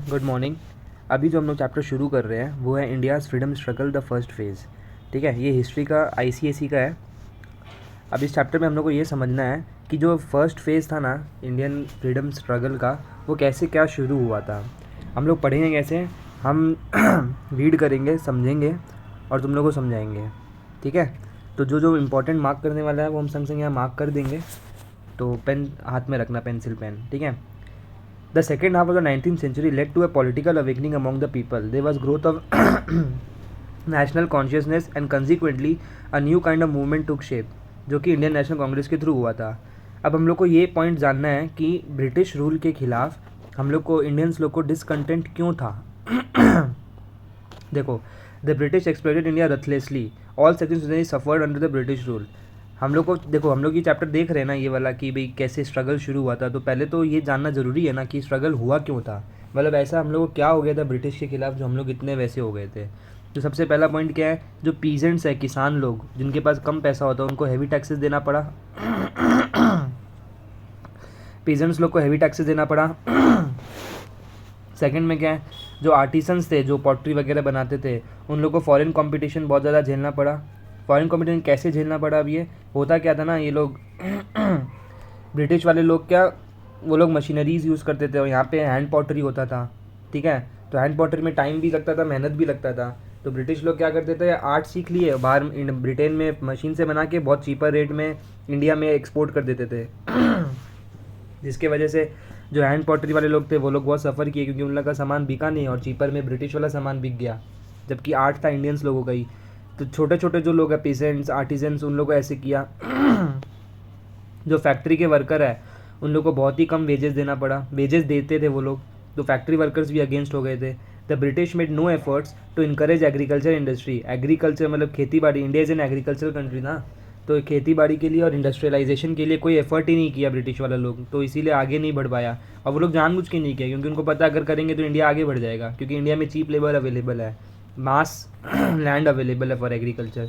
Good morning. अभी जो हम लोग चैप्टर शुरू कर रहे हैं वो है India's freedom struggle the first phase. ठीक है, ये हिस्ट्री का आईसीएसई का है। अब इस चैप्टर में हम लोग को ये समझना है कि जो फर्स्ट फेज़ था ना इंडियन फ्रीडम स्ट्रगल का, वो कैसे क्या शुरू हुआ था। हम लोग पढ़ेंगे कैसे, हम रीड करेंगे, समझेंगे और तुम लोग को समझाएंगे। ठीक है, तो जो जो इम्पोर्टेंट मार्क करने वाला है वो हम संग संग यहाँ मार्क कर देंगे। तो पेन हाथ में रखना, पेंसिल पेन। ठीक है। The second half of the 19th century led to a political awakening among the people. There was growth of national consciousness and consequently a new kind of movement took shape, जो कि Indian national Congress के through हुआ था। अब हम लोग को ये पॉइंट जानना है कि ब्रिटिश रूल के खिलाफ हम लोग को, इंडियंस लोग को डिसकंटेंट क्यों था। देखो, the British exploited India ruthlessly, all sections suffered under the British rule. हम लोग को देखो, हम लोग ये चैप्टर देख रहे हैं ना, ये वाला कि भाई कैसे स्ट्रगल शुरू हुआ था, तो पहले तो ये जानना ज़रूरी है ना कि स्ट्रगल हुआ क्यों था। मतलब ऐसा हम लोग को क्या हो गया था ब्रिटिश के खिलाफ जो हम लोग इतने वैसे हो गए थे। तो सबसे पहला पॉइंट क्या है, जो पीजेंट्स है, किसान लोग जिनके पास कम पैसा होता है, उनको हैवी टैक्सेस देना पड़ा। पीजेंट्स लोग को हैवी टैक्सेस देना पड़ा। सेकंड में क्या है, जो आर्टिसंस थे, जो पॉटरी वगैरह बनाते थे, उन लोग को फॉरेन कंपटीशन बहुत ज़्यादा झेलना पड़ा। फॉरेन कंपटीशन कैसे झेलना पड़ा, अब ये होता क्या था ना, ये लोग ब्रिटिश वाले लोग क्या, वो लोग मशीनरीज यूज़ करते थे और यहाँ पे हैंड पॉटरी होता था। ठीक है, तो हैंड पॉटरी में टाइम भी लगता था, मेहनत भी लगता था। तो ब्रिटिश लोग क्या करते थे, आर्ट सीख लिए, बाहर ब्रिटेन में मशीन से बना के बहुत चीपर रेट में इंडिया में एक्सपोर्ट कर देते थे। जिसके वजह से जो हैंड पॉटरी वाले लोग थे वो लोग बहुत सफ़र किए, क्योंकि उन लोग का सामान बिका नहीं और चीपर में ब्रिटिश वाला सामान बिक गया, जबकि आर्ट था इंडियंस लोगों का ही। तो छोटे छोटे जो लोग हैं, पेसेंट्स, आर्टिजन्स, उन लोगों को ऐसे किया। जो फैक्ट्री के वर्कर है उन लोगों को बहुत ही कम वेजेस देना पड़ा, वेजेस देते थे वो लोग, तो फैक्ट्री वर्कर्स भी अगेंस्ट हो गए थे। The British made no efforts to encourage agriculture industry. Agriculture मतलब खेती बाड़ी, India is an agriculture country ना, तो खेती बाड़ी के लिए और इंडस्ट्रियलाइजेशन के लिए कोई एफर्ट ही नहीं किया ब्रिटिश वाला लोग, तो इसीलिए आगे नहीं बढ़ पाया। और वो लोग जानबूझ के नहीं किया, क्योंकि उनको पता अगर करेंगे तो इंडिया आगे बढ़ जाएगा, क्योंकि इंडिया में चीप लेबर अवेलेबल है, मास लैंड अवेलेबल है for agriculture.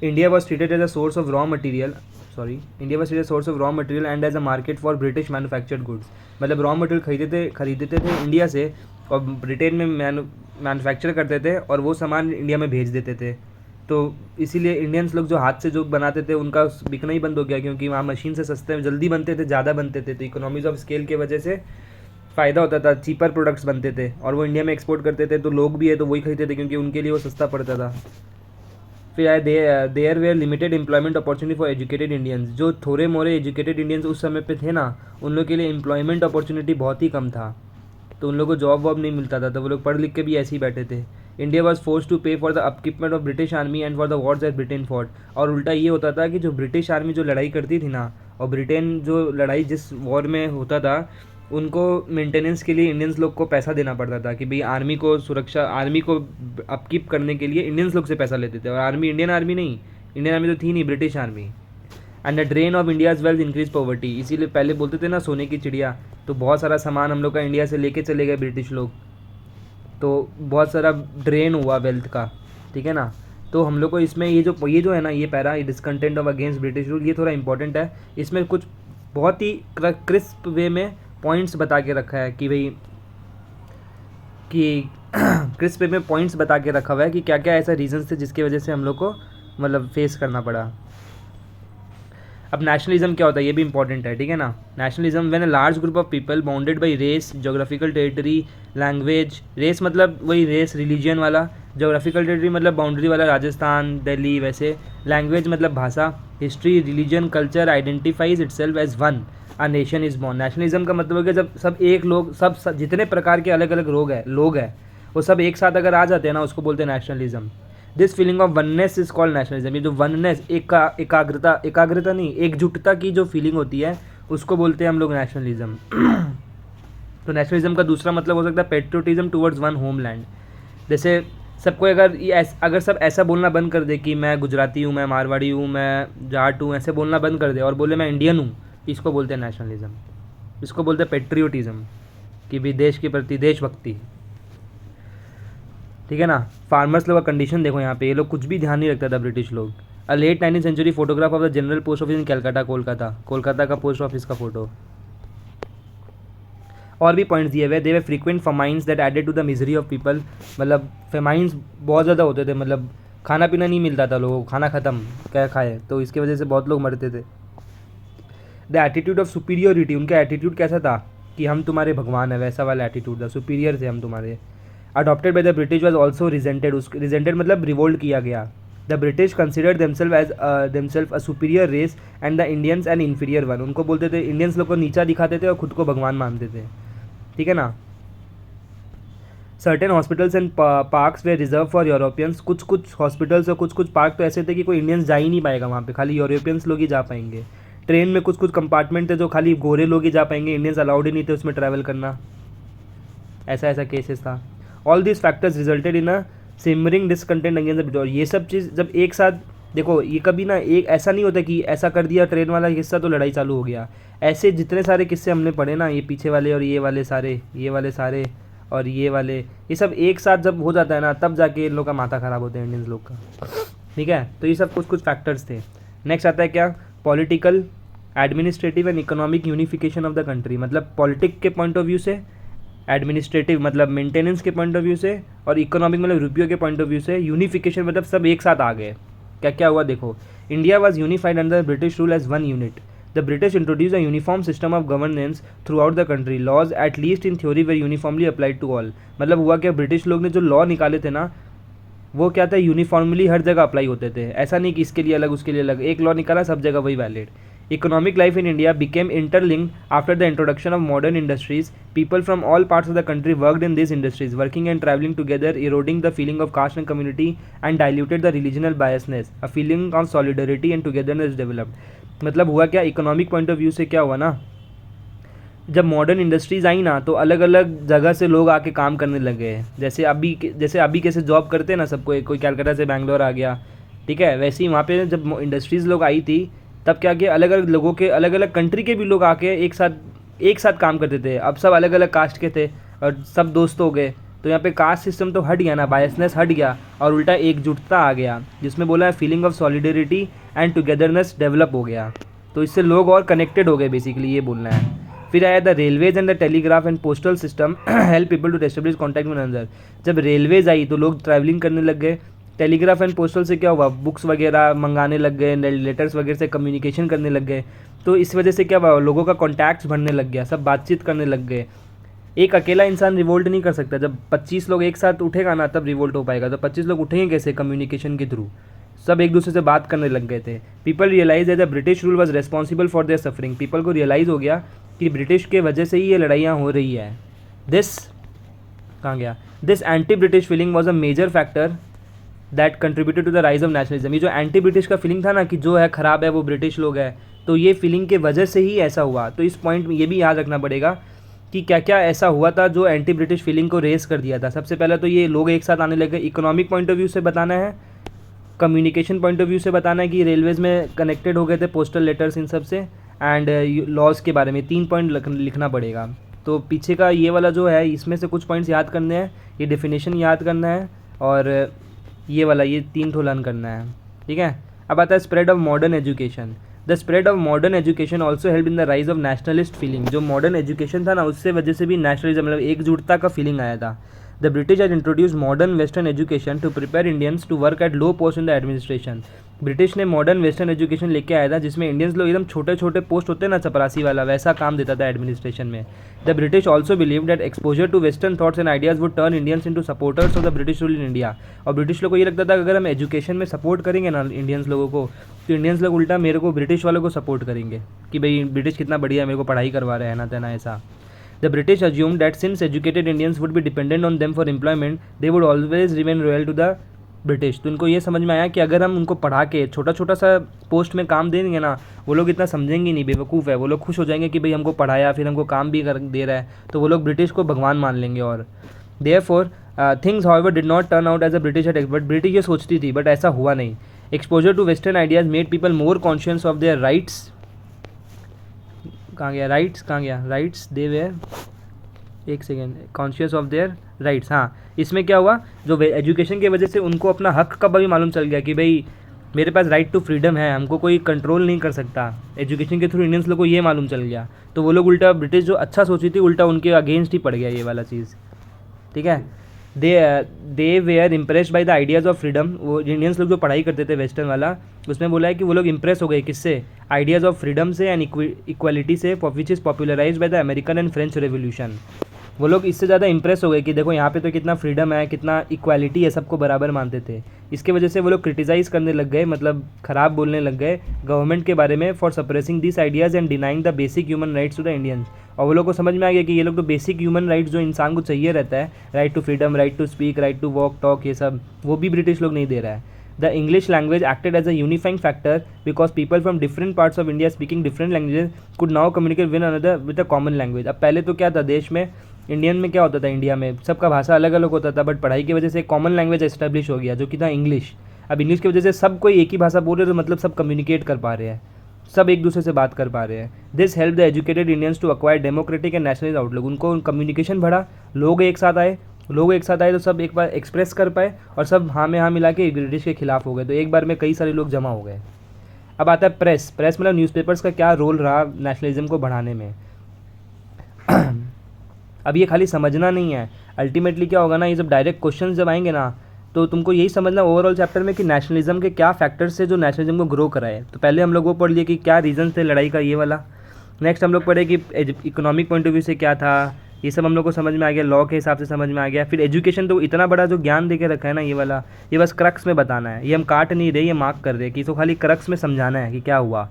India was treated as a source of raw material, India was treated source of raw material and as a market for British manufactured goods. मतलब raw material खरीदते थे India से और Britain में manufacture करते थे और वो सामान इंडिया में भेज देते थे। तो इसीलिए इंडियंस लोग जो हाथ से जो बनाते थे उनका बिकना ही बंद हो गया, क्योंकि वहाँ मशीन से सस्ते जल्दी बनते थे, ज़्यादा बनते थे, तो इकोनॉमीज ऑफ स्केल की वजह से फ़ायदा होता था, चीपर प्रोडक्ट्स बनते थे और वो इंडिया में एक्सपोर्ट करते थे, तो लोग भी है तो वही खरीदते थे, क्योंकि उनके लिए वो सस्ता पड़ता था। फिर आए there were limited employment opportunity for educated Indians. जो थोड़े मोरे एजुकेटेड इंडियंस उस समय पे थे ना, उन लोग के लिए एम्प्लॉयमेंट अपॉर्चुनिटी बहुत ही कम था, तो उन लोगों को जॉब वॉब नहीं मिलता था, तो वो लोग पढ़ लिख के भी ऐसे ही बैठे थे। India was force to pay for the upkeepment of British army and for the wars at Britain fought. और उल्टा ये होता था कि जो ब्रिटिश आर्मी जो लड़ाई करती थी ना, और ब्रिटेन जो लड़ाई जिस वॉर में होता था, उनको मेंटेनेंस के लिए इंडियंस लोग को पैसा देना पड़ता था, कि भाई आर्मी को सुरक्षा, आर्मी को अपकीप करने के लिए इंडियंस लोग से पैसा लेते थे। और आर्मी इंडियन आर्मी नहीं, इंडियन आर्मी तो थी नहीं, British army. And the drain of India's wealth increase poverty. इसीलिए पहले बोलते थे ना सोने की चिड़िया, तो बहुत सारा सामान हम लोग का इंडिया से लेके चले गए ब्रिटिश लोग, तो बहुत सारा ड्रेन हुआ वेल्थ का। ठीक है ना, तो हम लोग को इसमें ये जो है ना, ये para, discontent of against British rule, ये थोड़ा इंपॉर्टेंट है। इसमें कुछ बहुत ही क्रिस्प वे में पॉइंट्स बता के रखा है कि भाई कि क्रिस्प वे में पॉइंट्स बता के रखा हुआ है कि क्या क्या ऐसा रीजंस थे जिसकी वजह से हम लोग को मतलब फेस करना पड़ा। अब नेशनलिज्म क्या होता है ये भी इंपॉर्टेंट है। ठीक है ना, nationalism when a large group of people bounded by race, geographical territory, language. Race मतलब वही रेस रिलीजन वाला, ज्योग्राफिकल टेरिटरी मतलब बाउंड्री वाला, राजस्थान, दिल्ली वैसे। लैंग्वेज मतलब भाषा, history, religion, culture identifies itself as one, a nation is born. Nationalism का मतलब है कि जब सब एक लोग, सब जितने प्रकार के अलग अलग लोग हैं वो सब एक साथ अगर आ जाते हैं ना, उसको बोलते हैं nationalism. This feeling of oneness is called nationalism. ये जो वननेस, एकाग्रता नहीं, एकजुटता की जो फीलिंग होती है उसको बोलते हैं हम लोग नेशनलिज्म। तो नेशनलिज्म का दूसरा मतलब हो सकता है पेट्रियोटिज्म टुवर्ड्स वन होमलैंड। जैसे सबको अगर सब ऐसा बोलना बंद कर दे कि मैं गुजराती हूँ, मैं मारवाड़ी हूँ, मैं जाट हूँ, ऐसे बोलना बंद कर दे और बोले मैं इंडियन हूँ, इसको बोलते हैं नेशनलिज्म। इसको बोलते हैं पेट्रियोटिज्म, कि भी देश के प्रति देशभक्ति। ठीक है ना। फार्मर्स लोग का कंडीशन देखो यहाँ पे, ये लोग कुछ भी ध्यान नहीं रखता था ब्रिटिश लोग। A late 19th century photograph of the general post office in Calcutta, Kolkata का पोस्ट ऑफिस का फोटो। और भी पॉइंट्स दिए हुए, they were frequent famines that added to the misery of people, मतलब फेमाइंस बहुत ज़्यादा होते थे, मतलब खाना पीना नहीं मिलता था लोगों को, खाना ख़त्म क्या खाए, तो इसकी वजह से बहुत लोग मरते थे। द एटीट्यूड ऑफ सुपीरियोरिटी, उनका एटीट्यूड कैसा था कि हम तुम्हारे भगवान है, वैसा वाला एटीट्यूड था, सुपीरियर थे हम तुम्हारे। Adopted by the British was also resented, उस रिजेंटेड मतलब रिवोल्ट किया गया। The British considered themselves a superior race and the Indians an inferior one, उनको बोलते थे, इंडियंस लोग को नीचा दिखाते थे और खुद को भगवान मानते थे, ठीक है ना। Certain hospitals and parks way reserve for Europeans, कुछ कुछ हॉस्पिटल्स और कुछ कुछ पार्क तो ऐसे थे कि कोई इंडियंस जा ही नहीं पाएगा वहाँ पे, खाली यूरोपियंस लोग ही जा पाएंगे। ट्रेन में कुछ कुछ कंपार्टमेंट थे जो खाली गोरे लोग ही जा पाएंगे, इंडियंस अलाउड ही नहीं थे उसमें ट्रैवल करना, ऐसा ऐसा केसेस था। All this factors resulted in a simmering discontent against the British. ये सब चीज़ जब एक साथ देखो, ये कभी ना एक ऐसा नहीं होता कि ऐसा कर दिया ट्रेन वाला किस्सा तो लड़ाई चालू हो गया। ऐसे जितने सारे किस्से हमने पढ़े ना, ये पीछे वाले और ये वाले सारे, ये वाले सारे और ये वाले, ये सब एक साथ जब हो जाता है ना, तब जाके इन लोग का माथा ख़राब होता है इंडियंस लोग का, ठीक है। तो ये सब कुछ कुछ फैक्टर्स थे। नेक्स्ट आता है क्या, political, administrative and economic unification of the country, मतलब पॉलिटिक के पॉइंट ऑफ व्यू से, एडमिनिस्ट्रेटिव मतलब मेंटेनेंस के पॉइंट ऑफ व्यू से, और इकोनॉमिक मतलब रुपयों के पॉइंट ऑफ व्यू से यूनिफिकेशन मतलब सब एक साथ आ गए। क्या क्या हुआ देखो, India was unified under British rule as one unit. The British introduce a uniform system of governance throughout the country, laws at least in theory were uniformly applied to all. मतलब हुआ क्या, British लोग ने जो law निकाले थे ना, वो क्या था, यूनिफॉर्मली हर जगह अप्लाई होते थे, ऐसा नहीं कि इसके लिए अलग उसके लिए अलग, एक लॉ निकाला सब जगह वही valid. Economic life in India became interlinked after the introduction of modern industries. People from all parts of the country worked in these industries, working and traveling together, eroding the feeling of caste and community and diluted the regional biasness. A feeling of solidarity and togetherness developed. मतलब हुआ क्या, economic point of view से क्या हुआ ना, जब modern industries आई ना तो अलग अलग जगह से लोग आके काम करने लगे। जैसे अभी कैसे जॉब करते हैं ना, सबको कोई कैलकाटा से बैंगलोर आ गया, ठीक है, वैसे ही वहाँ पे जब इंडस्ट्रीज़ लोग आई थी तब क्या किया, अलग अलग लोगों के, अलग अलग कंट्री के भी लोग आके एक साथ काम करते थे। अब सब अलग अलग कास्ट के थे और सब दोस्त हो गए, तो यहाँ पे कास्ट सिस्टम तो हट गया ना, बायसनेस हट गया और उल्टा एकजुटता आ गया, जिसमें बोला है feeling of solidarity and togetherness develop हो गया। तो इससे लोग और कनेक्टेड हो गए, बेसिकली ये बोलना है। फिर आया the railways and the telegraph and postal system help people to establish contact with another. जब रेलवेज आई तो लोग ट्रैवलिंग करने लग गए, टेलीग्राफ एंड पोस्टल से क्या हुआ, बुक्स वगैरह मंगाने लग गए, लेटर्स वगैरह से कम्युनिकेशन करने लग गए, तो इस वजह से क्या हुआ, लोगों का कॉन्टैक्ट्स बढ़ने लग गया, सब बातचीत करने लग गए। एक अकेला इंसान रिवोल्ट नहीं कर सकता, जब 25 लोग एक साथ उठेगा ना तब रिवोल्ट हो पाएगा। तो 25 लोग उठेंगे कैसे, कम्युनिकेशन के थ्रू, सब एक दूसरे से बात करने लग गए थे। People realise that the British rule was responsible for their suffering, people को रियलाइज़ हो गया कि ब्रिटिश के वजह से ही ये लड़ाइयाँ हो रही है। दिस कहाँ गया, this anti British feeling was a major factor that contributed to the rise of nationalism. ये जो एंटी ब्रिटिश का फीलिंग था ना कि जो है ख़राब है वो ब्रिटिश लोग है, तो ये फीलिंग के वजह से ही ऐसा हुआ। तो इस पॉइंट में ये भी याद रखना पड़ेगा कि क्या क्या ऐसा हुआ था जो एंटी ब्रिटिश फीलिंग को रेस कर दिया था। सबसे पहले तो ये लोग एक साथ आने लगे, इकोनॉमिक पॉइंट ऑफ व्यू से बताना है, कम्युनिकेशन पॉइंट ऑफ व्यू से बताना है कि रेलवेज़ में कनेक्टेड हो गए थे, पोस्टल लेटर्स इन सब से, एंड लॉज के बारे में 3 पॉइंट लिखना पड़ेगा। तो पीछे का ये वाला जो है, इसमें से कुछ पॉइंट्स याद करने हैं, ये डेफिनेशन याद करना है और ये वाला ये 3 ठो लर्न करना है, ठीक है। अब आता है spread of modern education. The spread of modern education also help in the rise of nationalist feeling. जो मॉडर्न एजुकेशन था ना, उससे वजह से भी नेशनलिज्म मतलब एकजुटता का फीलिंग आया था। The British had introduce modern western education to prepare Indians to work at low post in the administration. British ने मॉडर्न वेस्टर्न एजुकेशन लेके आया था, जिसमें इंडियंस लोग एकदम छोटे छोटे पोस्ट होते हैं ना, चपरासी वाला, वैसा काम देता था एडमिनिस्ट्रेशन में। The British also believe that exposure to western thoughts and ideas would turn Indians into supporters of the British rule in India. और ब्रिटिश लोगों को ये लगता था कि अगर हम एजुकेशन में सपोर्ट करेंगे ना इंडियंस लोगों को, तो इंडियंस लोग उल्टा मेरे को ब्रिटिश वालों को सपोर्ट करेंगे कि भाई ब्रिटिश कितना बढ़िया है, मेरे को पढ़ाई करवा रहे हैं ना तेना ऐसा। The British assumed that since educated Indians would be dependent on them for employment, they would always remain loyal to the British। तो उनको ये समझ में आया कि अगर हम उनको पढ़ा के छोटा छोटा सा पोस्ट में काम देंगे ना, वो लोग इतना समझेंगे नहीं, बेवकूफ़ है, वो लोग खुश हो जाएंगे कि भाई हमको पढ़ाया, फिर हमको काम भी कर दे रहा है, तो वो लोग ब्रिटिश को भगवान मान लेंगे। और therefore things however did not turn out as the British had expected। But British ये सोचती थी, बट ऐसा हुआ नहीं। Exposure to Western ideas made people more conscious of their rights। कहाँ गया राइट्स दे वेयर, एक second, conscious of their rights. हाँ, इसमें क्या हुआ, जो एजुकेशन की वजह से उनको अपना हक का भी मालूम चल गया कि भाई मेरे पास राइट टू फ्रीडम है, हमको कोई कंट्रोल नहीं कर सकता। एजुकेशन के थ्रू इंडियंस लोग को ये मालूम चल गया, तो वो लोग उल्टा ब्रिटिश जो अच्छा सोची थी उल्टा उनके अगेंस्ट ही पड़ गया ये वाला चीज़। ठीक है, they were impressed by the ideas of freedom. वो इंडियंस लोग जो पढ़ाई करते थे वेस्टर्न वाला, उसमें बोला है कि वो लोग इम्प्रेस हो गए किससे, आइडियाज़ ऑफ फ्रीडम से एंड इक्वालिटी से, which is popularise by the American and French revolution. वो लोग इससे ज़्यादा इंप्रेस हो गए कि देखो यहाँ पे तो कितना फ्रीडम है, कितना इक्वालिटी है, सबको बराबर मानते थे। इसके वजह से वो लोग क्रिटिसाइज़ करने लग गए, मतलब ख़राब बोलने लग गए गवर्नमेंट के बारे में, for suppressing this ideas and denying the basic human rights to the Indians. और वो लोग को समझ में आ गया कि ये लोग तो बेसिक ह्यूमन राइट्स जो इंसान को चाहिए रहता है, right to freedom, right to speak, right to walk talk, ये सब वो भी ब्रिटिश लोग नहीं दे रहा है। The English language acted as a unifying factor because people from different parts of India speaking different languages could now communicate with another with a common language। अब पहले तो क्या था देश में, इंडियन में क्या होता था, इंडिया में सबका भाषा अलग अलग होता था, बट पढ़ाई की वजह से एक कॉमन लैंग्वेज एस्टेब्लिश हो गया जो कि था इंग्लिश। अब इंग्लिश की वजह से सब कोई एक ही भाषा बोल रहे, तो मतलब सब कम्युनिकेट कर पा रहे हैं, सब एक दूसरे से बात कर पा रहे हैं। This help the educated Indians to acquire democratic and national outlook. उनको कम्युनिकेशन बढ़ा, लोग एक साथ आए तो सब एक बार एक्सप्रेस कर पाए, और सब हाँ में हाँ मिला के ब्रिटिश के खिलाफ हो गए। तो एक बार में कई सारे लोग जमा हो गए। अब आता है प्रेस मतलब न्यूज़पेपर्स का क्या रोल रहा नेशनलिज्म को बढ़ाने में। अब ये खाली समझना नहीं है, अल्टीमेटली क्या होगा ना, ये जब डायरेक्ट क्वेश्चन जब आएंगे ना, तो तुमको यही समझना ओवरऑल चैप्टर में कि नेशनलिज्म के क्या फैक्टर्स से जो नेशनलिज्म को ग्रो कराए। तो पहले हम लोग वो पढ़ लिए कि क्या रीज़न थे लड़ाई का, ये वाला। नेक्स्ट हम लोग पढ़े कि इकोनॉमिक पॉइंट ऑफ व्यू से क्या था, ये सब हम लोग को समझ में आ गया, लॉ के हिसाब से समझ में आ गया। फिर एजुकेशन तो इतना बड़ा जो ज्ञान दे के रखा है ना, ये वाला, ये बस क्रक्स में बताना है, ये हम काट नहीं रहे, ये मार्क कर रहे कि इसको खाली क्रक्स में समझाना है कि क्या हुआ,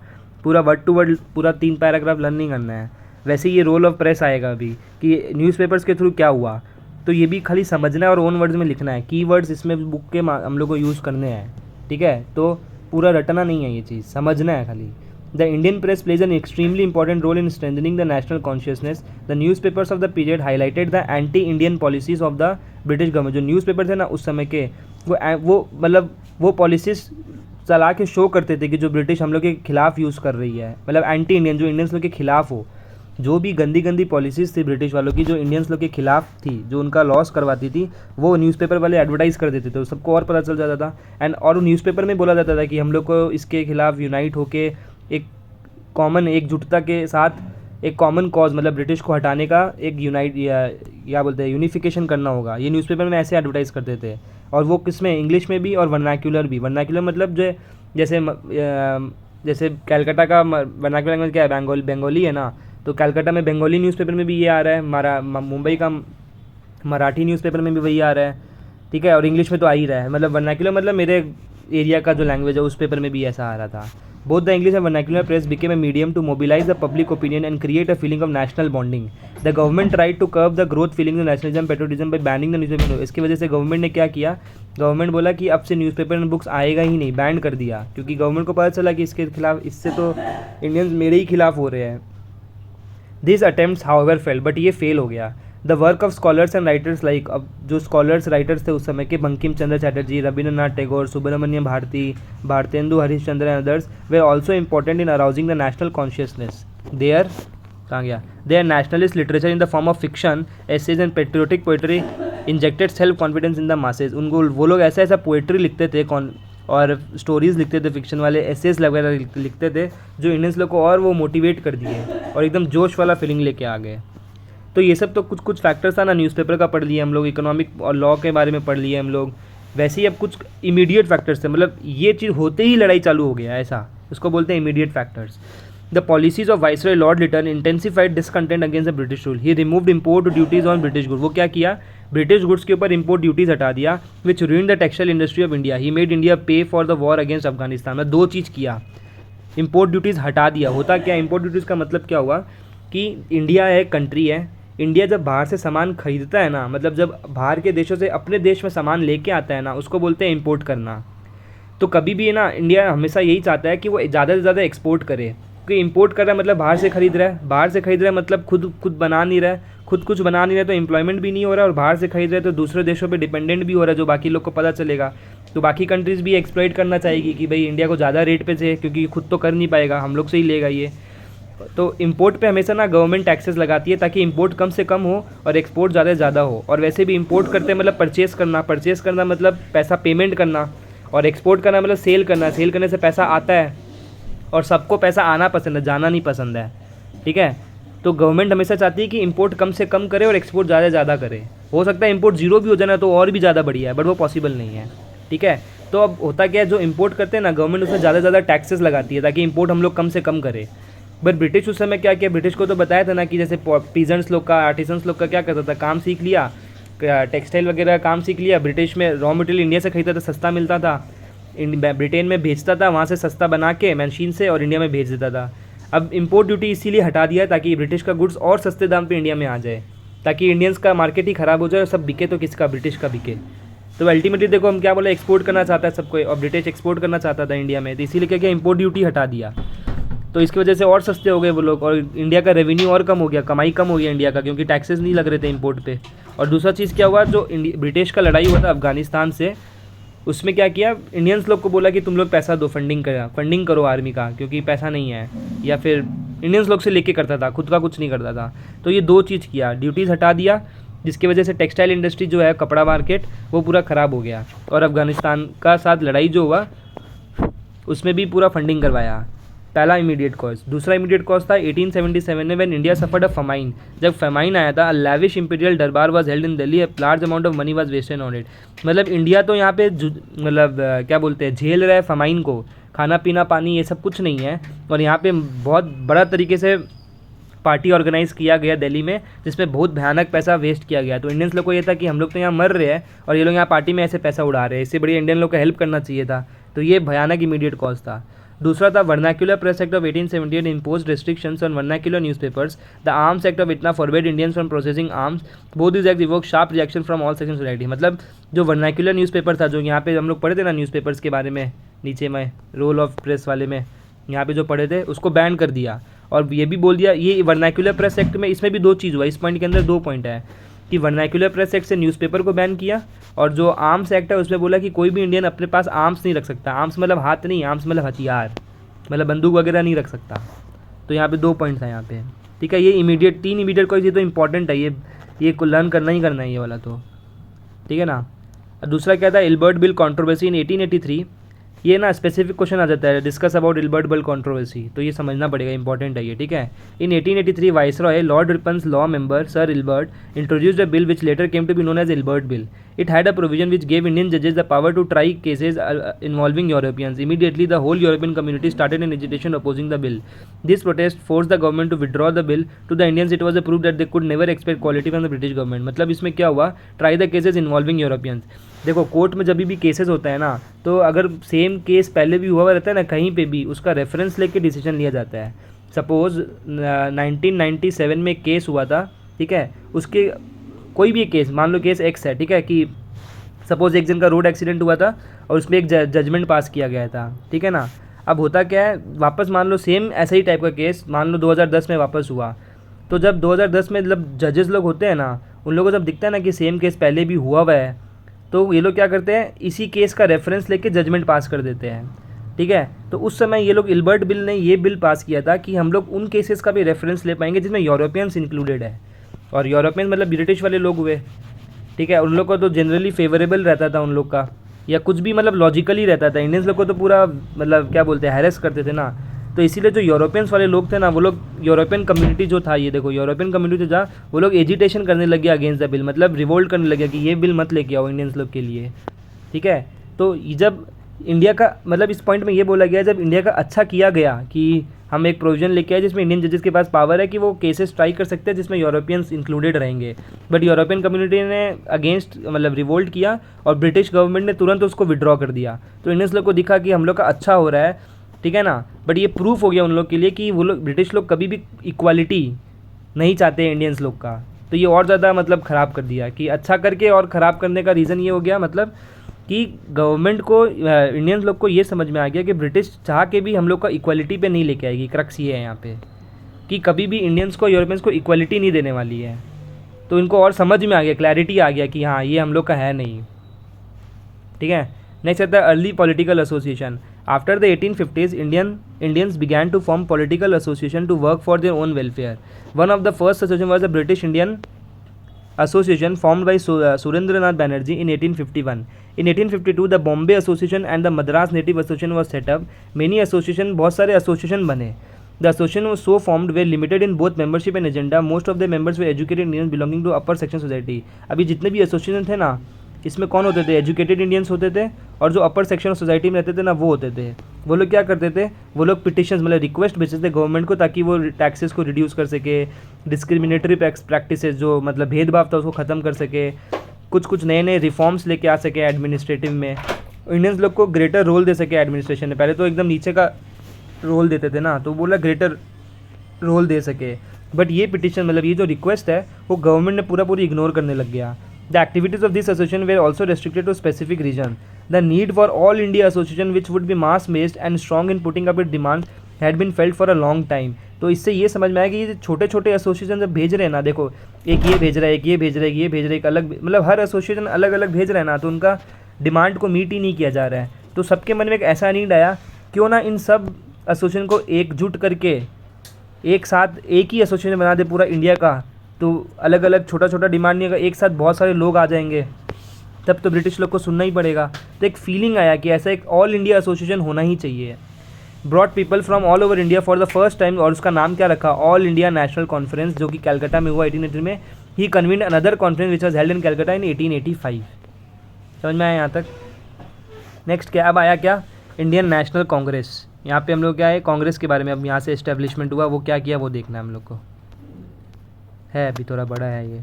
पूरा वर्ड टू वर्ड पूरा 3 पैराग्राफ लर्न नहीं करना है। वैसे ही ये रोल ऑफ प्रेस आएगा अभी कि न्यूज़पेपर्स के थ्रू क्या हुआ, तो ये भी खाली समझना है और ओन वर्ड्स में लिखना है, की वर्ड्स इसमें बुक के हम लोग को यूज़ करने हैं। ठीक है, तो पूरा रटना नहीं है, ये चीज़ समझना है खाली। The Indian press plays an extremely important role in strengthening the national consciousness. The newspapers of the period highlighted the anti-Indian policies of the British government. जो न्यूज़पेपर थे ना उस समय के, वो मतलब वो पॉलिसीज़ चला के शो करते थे कि जो ब्रिटिश हम लोग के खिलाफ यूज़ कर रही है, मतलब एंटी इंडियन, जो इंडियंस लोग के खिलाफ हो, जो भी गंदी गंदी पॉलिसीज़ थी ब्रिटिश वालों की, जो इंडियंस लोग के खिलाफ थी, जो उनका लॉस करवाती थी, वो न्यूज़पेपर वाले एडवर्टाइज़ कर देते थे, तो सबको और पता चल जाता था। एंड और न्यूज़पेपर में बोला जाता था कि हम लोग को इसके खिलाफ यूनाइट होके एक कॉमन एकजुटता के साथ एक कॉमन कॉज, मतलब ब्रिटिश को हटाने का एक यूनाइट या बोलते हैं यूनिफिकेशन करना होगा। ये न्यूज़पेपर में ऐसे एडवर्टाइज़ करते थे, और वो किसमें, इंग्लिश में भी और वर्नाक्यूलर भी। वर्नाक्यूलर मतलब जो जैसे कैलकाटा का वर्नाक्यूलर लैंग्वेज क्या है, बंगाली है ना, तो कैलकाटा में बंगाली न्यूज़पेपर में भी ये आ रहा है, मुंबई का मराठी न्यूज़पेपर में भी वही आ रहा है। ठीक है, और इंग्लिश में तो आ ही रहा है, मतलब वर्नाक्यूलर मतलब मेरे एरिया का जो लैंग्वेज है उस पेपर में भी ऐसा आ रहा था। Both the English and vernacular press became a medium to mobilize the public opinion and create a feeling of national bonding. The government tried to curb the growth feelings of nationalism, patriotism by banning the newspaper. इसकी वजह से government ने क्या किया, government बोला कि अब से न्यूज़पेपर एंड बुक्स आएगा ही नहीं, बैन कर दिया, क्योंकि गवर्नमेंट को पता चला कि इसके खिलाफ, इससे तो इंडियंस मेरे ही खिलाफ हो रहे हैं। This attempts however failed, but ये फेल हो गया। The work of scholars and writers like, अब जो स्कॉलर्स राइटर्स थे उस समय के, Bankim Chandra Chatterjee, Rabindranath Tagore, Subramania Bharati, Bharatendu Harishchandra and others were also important in arousing the national consciousness. Their कहाँ गया, their nationalist literature in the form of fiction, essays and patriotic poetry injected self confidence in the masses. उनको वो लोग ऐसा ऐसा पोइट्री लिखते थे और स्टोरीज़ लिखते थे, फिक्शन वाले एसेज वगैरह लिखते थे, जो इंडियंस लोग को और वो मोटिवेट कर दिए और एकदम जोश वाला फीलिंग लेके आ गए। तो ये सब तो कुछ फैक्टर्स था ना, न्यूज़पेपर का पढ़ लिए हम लोग, इकोनॉमिक और लॉ के बारे में पढ़ लिए हम लोग। वैसे ही अब कुछ इमीडिएट फैक्टर्स थे, मतलब ये चीज़ होते ही लड़ाई चालू हो गया, ऐसा उसको बोलते हैं immediate factors. The policies of viceroy Lord Lytton intensified discontent against the British rule. He removed import duties on British good. वो क्या किया, ब्रिटिश गुड्स के ऊपर इम्पोर्ट ड्यूटीज हटा दिया, which ruined the textile industry of India. He made India pay for the war against Afghanistan. में 2 चीज़ किया, import duties हटा दिया। होता क्या, इम्पोर्ट ड्यूटीज़ का मतलब क्या हुआ कि इंडिया है, कंट्री है, इंडिया जब बाहर से सामान खरीदता है ना, मतलब जब बाहर के देशों से अपने देश में सामान लेके आता है ना, उसको बोलते हैं इंपोर्ट करना। तो कभी भी ना इंडिया हमेशा यही चाहता है कि वो ज़्यादा से ज़्यादा एक्सपोर्ट करे, क्योंकि इंपोर्ट कर रहा है मतलब बाहर से खरीद रहा है, बाहर से खरीद रहा है मतलब खुद बना नहीं रहा है, खुद कुछ बना नहीं रहा है तो एम्प्लॉयमेंट भी नहीं हो रहा है, और बाहर से खरीद रहा है तो दूसरे देशों पे डिपेंडेंट भी हो रहा है, जो बाकी लोग को पता चलेगा। तो बाकी कंट्रीज़ भी एक्सप्लॉइट करना चाहेगी कि भाई इंडिया को ज़्यादा रेट पे चाहिए, क्योंकि खुद तो कर नहीं पाएगा, हम लोग से ही लेगा ये। तो इंपोर्ट पे हमेशा ना गवर्नमेंट टैक्सेस लगाती है ताकि इंपोर्ट कम से कम हो और एक्सपोर्ट ज़्यादा से ज़्यादा हो। और वैसे भी इंपोर्ट करते हैं मतलब परचेस करना मतलब पैसा पेमेंट करना, और एक्सपोर्ट करना मतलब सेल करना, सेल करने से पैसा आता है और सबको पैसा आना पसंद है, जाना नहीं पसंद है, ठीक है। तो गवर्नमेंट हमेशा चाहती है कि इंपोर्ट कम से कम करे और एक्सपोर्ट ज़्यादा से ज़्यादा करे। हो सकता है इंपोर्ट जीरो भी हो जाना तो और भी ज़्यादा बढ़िया है, बट वो पॉसिबल नहीं है, ठीक है। तो अब होता क्या है, जो इंपोर्ट करते हैं ना गवर्नमेंट उसमें ज़्यादा से ज़्यादा टैक्सेस लगाती है ताकि इंपोर्ट हम लोग कम से कम करें। बट ब्रिटिश उस समय क्या किया, ब्रिटिश को तो बताया था ना कि जैसे पीजेंट्स लोग का, आर्टिसंस लोग का क्या करता था, काम सीख लिया, टेक्सटाइल वगैरह काम सीख लिया, ब्रिटिश में रॉ मटेरियल इंडिया से खरीदता था, सस्ता मिलता था, ब्रिटेन में भेजता था, वहाँ से सस्ता बना के मशीन से और इंडिया में भेज देता था। अब इंपोर्ट ड्यूटी इसीलिए हटा दिया ताकि ब्रिटिश का गुड्स और सस्ते दाम पे इंडिया में आ जाए, ताकि इंडियंस का मार्केट ही ख़राब हो जाए और सब बिके तो किसका, ब्रिटिश का बिके। तो अल्टीमेटली देखो हम क्या बोले, एक्सपोर्ट करना चाहता है सबको और ब्रिटिश एक्सपोर्ट करना चाहता था इंडिया में, तो इसीलिए क्या किया, इंपोर्ट ड्यूटी हटा दिया। तो इसकी वजह से और सस्ते हो गए वो लोग और इंडिया का रेवेन्यू और कम हो गया, कमाई कम हो गया इंडिया का, क्योंकि टैक्सेस नहीं लग रहे थे इंपोर्ट पे। और दूसरा चीज़ क्या हुआ, जो ब्रिटिश का लड़ाई हुआ था अफगानिस्तान से, उसमें क्या किया, इंडियंस लोग को बोला कि तुम लोग पैसा दो, फंडिंग करो आर्मी का, क्योंकि पैसा नहीं है, या फिर इंडियंस लोग से लेके करता था, खुद का कुछ नहीं करता था। तो ये दो चीज़ किया, ड्यूटीज़ हटा दिया, जिसकी वजह से टेक्सटाइल इंडस्ट्री जो है, कपड़ा मार्केट, वो पूरा ख़राब हो गया। और अफगानिस्तान का साथ लड़ाई जो हुआ उसमें भी पूरा फंडिंग करवाया, पहला इमीडिएट कॉज। दूसरा इमीडिएट कॉज था 1877 में, when India suffered a famine. जब फमाइन आया था, lavish imperial durbar was held in Delhi, large amount of money was wasted on it. मतलब इंडिया तो यहाँ पे मतलब क्या बोलते हैं, झेल रहा है फमाइन को, खाना पीना पानी ये सब कुछ नहीं है, और यहाँ पे बहुत बड़ा तरीके से पार्टी ऑर्गेनाइज़ किया गया दिल्ली में, जिसमें बहुत भयानक पैसा वेस्ट किया गया। तो इंडियंस लोग को ये था कि हम लोग तो यहाँ मर रहे हैं और ये लोग यहाँ पार्टी में ऐसे पैसा उड़ा रहे हैं, इससे बढ़िया इंडियन लोग को हेल्प करना चाहिए था। तो ये भयानक इमीडिएट कॉज था। दूसरा था vernacular press act of 1878 impose restrictions on vernacular newspapers. The arms act of इतना forward Indians from processing arms. Both this act evoke sharp reaction from all section society. मतलब जो वर्नाक्यूलर न्यूज़पेपर था, जो यहाँ पे हम लोग पढ़े थे ना न्यूज़पेपर्स के बारे में, नीचे में रोल ऑफ प्रेस वाले में यहाँ पे जो पढ़े थे, उसको बैन कर दिया। और ये भी बोल दिया, ये वर्नाक्यूलर प्रेस एक्ट में इसमें भी दो चीज़ हुआ, इस पॉइंट के अंदर दो पॉइंट है कि वर्नाक्यूलर प्रेस एक्ट से न्यूज़पेपर को बैन किया, और जो आर्म्स एक्ट है उसमें बोला कि कोई भी इंडियन अपने पास आर्म्स नहीं रख सकता। आर्म्स मतलब हाथ नहीं, आर्म्स मतलब हथियार, मतलब बंदूक वगैरह नहीं रख सकता। तो यहाँ पे दो पॉइंट्स हैं यहाँ पे, ठीक है। ये इमीडिएट, तीन इमीडिएट को ये तो इंपॉर्टेंट है, ये को लर्न करना ही करना है ये वाला, तो ठीक है ना। दूसरा क्या था, इल्बर्ट बिल कंट्रोवर्सी इन 1883। ये ना स्पेसिफिक क्वेश्चन आ जाता है, discuss about Ilbert bill controversy, तो ये समझना पड़ेगा, इंपॉर्टेंट है ये, ठीक है। In 1883 viceroy lord Ripon's law member sir Ilbert introduced a bill which later came to be known as Ilbert bill. It had a provision which gave Indian judges the power to try cases involving Europeans. Immediately, the whole European community started an agitation opposing the bill. This protest forced the government to withdraw the bill. To the Indians, it was a proof that they could never expect quality from the British government. मतलब इसमें क्या हुआ, try the cases involving Europeans. देखो court में जब भी cases होता है ना, तो अगर सेम केस पहले भी हुआ रहता है ना कहीं पे भी, उसका रेफरेंस लेके डिसीजन लिया जाता है। सपोज 1997 में केस हुआ था, ठीक है, उसके कोई भी केस, मान लो केस एक्स है, ठीक है, कि सपोज एक जन का रोड एक्सीडेंट हुआ था और उसमें एक जजमेंट पास किया गया था, ठीक है ना। अब होता क्या है, वापस मान लो सेम ऐसा ही टाइप का केस मान लो 2010 में वापस हुआ, तो जब 2010 में मतलब जजेस लोग होते हैं ना, उन लोगों को जब दिखता है ना कि सेम केस पहले भी हुआ है, तो ये लोग क्या करते हैं, इसी केस का रेफरेंस लेके जजमेंट पास कर देते हैं, ठीक है। तो उस समय ये लोग इल्बर्ट बिल ने ये बिल पास किया था कि हम लोग उन केसेस का भी रेफरेंस ले पाएंगे जिसमें यूरोपियंस इंक्लूडेड है, और यूरोपियन मतलब ब्रिटिश वाले लोग हुए, ठीक है। उन लोग को तो जनरली फेवरेबल रहता था उन लोग का, या कुछ भी मतलब लॉजिकली रहता था। इंडियंस लोग को तो पूरा मतलब क्या बोलते हैं, हैरेस करते थे ना। तो इसीलिए जो यूरोपियंस वाले लोग थे ना, वो लोग यूरोपियन कम्युनिटी जो था, ये देखो यूरोपियन कम्युनिटी जहाँ, वो लोग एजिटेशन करने लगे अगेंस्ट द बिल, मतलब रिवोल्ट करने लगे कि ये बिल मत लेके आओ इंडियंस लोग के लिए, ठीक है। तो जब इंडिया का मतलब इस पॉइंट में ये बोला गया, जब इंडिया का अच्छा किया गया कि हम एक प्रोविजन लेके आए जिसमें इंडियन जजेस के पास पावर है कि वो केसेस ट्राई कर सकते हैं जिसमें यूरोपियंस इंक्लूडेड रहेंगे, बट यूरोपियन कम्युनिटी ने अगेंस्ट मतलब रिवोल्ट किया और ब्रिटिश गवर्नमेंट ने तुरंत उसको विड्रॉ कर दिया। तो इंडियंस लोग को दिखा कि हम लोग का अच्छा हो रहा है, ठीक है ना। बट ये प्रूफ हो गया उन लोग के लिए कि वो लोग ब्रिटिश लोग कभी भी इक्वालिटी नहीं चाहते इंडियंस लोग का। तो ये और ज़्यादा मतलब ख़राब कर दिया कि अच्छा करके, और ख़राब करने का रीज़न ये हो गया मतलब कि गवर्नमेंट को, इंडियंस लोग को ये समझ में आ गया कि ब्रिटिश चाह के भी हम लोग का इक्वालिटी पे नहीं लेके आएगी। क्रक्स ये है यहाँ पे कि कभी भी इंडियंस को, यूरोपियंस को इक्वालिटी नहीं देने वाली है। तो इनको और समझ में आ गया, क्लैरिटी आ गया कि हाँ ये हम लोग का है नहीं, ठीक है। नेक्स्ट आता है early political association. After the 1850s Indians began to form political association to work for their own welfare. One of the first association was the British Indian association formed by Surendranath Banerjee in 1851. In 1852 the Bombay Association and the Madras Native Association was set up. Many association, बहुत सारे association बने. The association was so formed were limited in both membership and agenda. Most of the members were educated Indians belonging to upper section society. अभी जितने भी association थे ना, इसमें कौन होते थे? एजुकेटेड इंडियंस होते थे, और जो अपर सेक्शन ऑफ सोसाइटी में रहते थे ना वो होते थे. वो लोग क्या करते थे? वो लोग पिटिशंस मतलब रिक्वेस्ट भेजते थे गवर्नमेंट को, ताकि वो टैक्सेस को रिड्यूस कर सके, डिस्क्रिमिनेटरी प्रैक्टिसेस जो मतलब भेदभाव था उसको ख़त्म कर सके, कुछ नए नए रिफॉर्म्स लेके आ सके एडमिनिस्ट्रेटिव में, इंडियंस लोग को ग्रेटर रोल दे सके एडमिनिस्ट्रेशन में. पहले तो एकदम नीचे का रोल देते थे ना, तो बोला ग्रेटर रोल दे सके. बट ये पिटिशन मतलब ये जो रिक्वेस्ट है वो गवर्नमेंट ने पूरी इग्नोर करने लग गया. The activities of this association were also restricted to specific region. The need for all India association, which would be mass based and strong in putting up its demands, had been felt for a long time. तो इससे ये समझ में आया कि ये छोटे छोटे एसोसिएशन जब भेज रहे हैं ना, देखो एक ये भेज रहा है, एक ये भेज रहा है, एक ये भेज रहा है, एक अलग मतलब हर एसोसिएशन अलग अलग भेज रहा है ना, तो उनका डिमांड को मीट ही नहीं किया जा रहा है. तो सबके मन में एक ऐसा नीड आया, क्यों ना इन सब एसोसिएशन को एकजुट करके एक साथ एक ही एसोसिएशन बना दे पूरा इंडिया का. तो अलग अलग छोटा छोटा डिमांड नहीं, अगर एक साथ बहुत सारे लोग आ जाएंगे तब तो ब्रिटिश लोग को सुनना ही पड़ेगा. तो एक फीलिंग आया कि ऐसा एक ऑल इंडिया एसोसिएशन होना ही चाहिए. Brought people from all over India for the first time, और उसका नाम क्या रखा? ऑल इंडिया नेशनल कॉन्फ्रेंस, जो कि कलकत्ता में हुआ 1880 में. He convened another conference which was held in Calcutta in 1885. समझ में आया यहाँ तक? नेक्स्ट क्या अब आया? क्या? Indian national Congress. यहाँ पे हम लोग क्या है कांग्रेस के बारे में, अब यहाँ से इस्टेब्लिशमेंट हुआ, वो क्या किया वो देखना है हम लोग को. है अभी थोड़ा बड़ा है ये.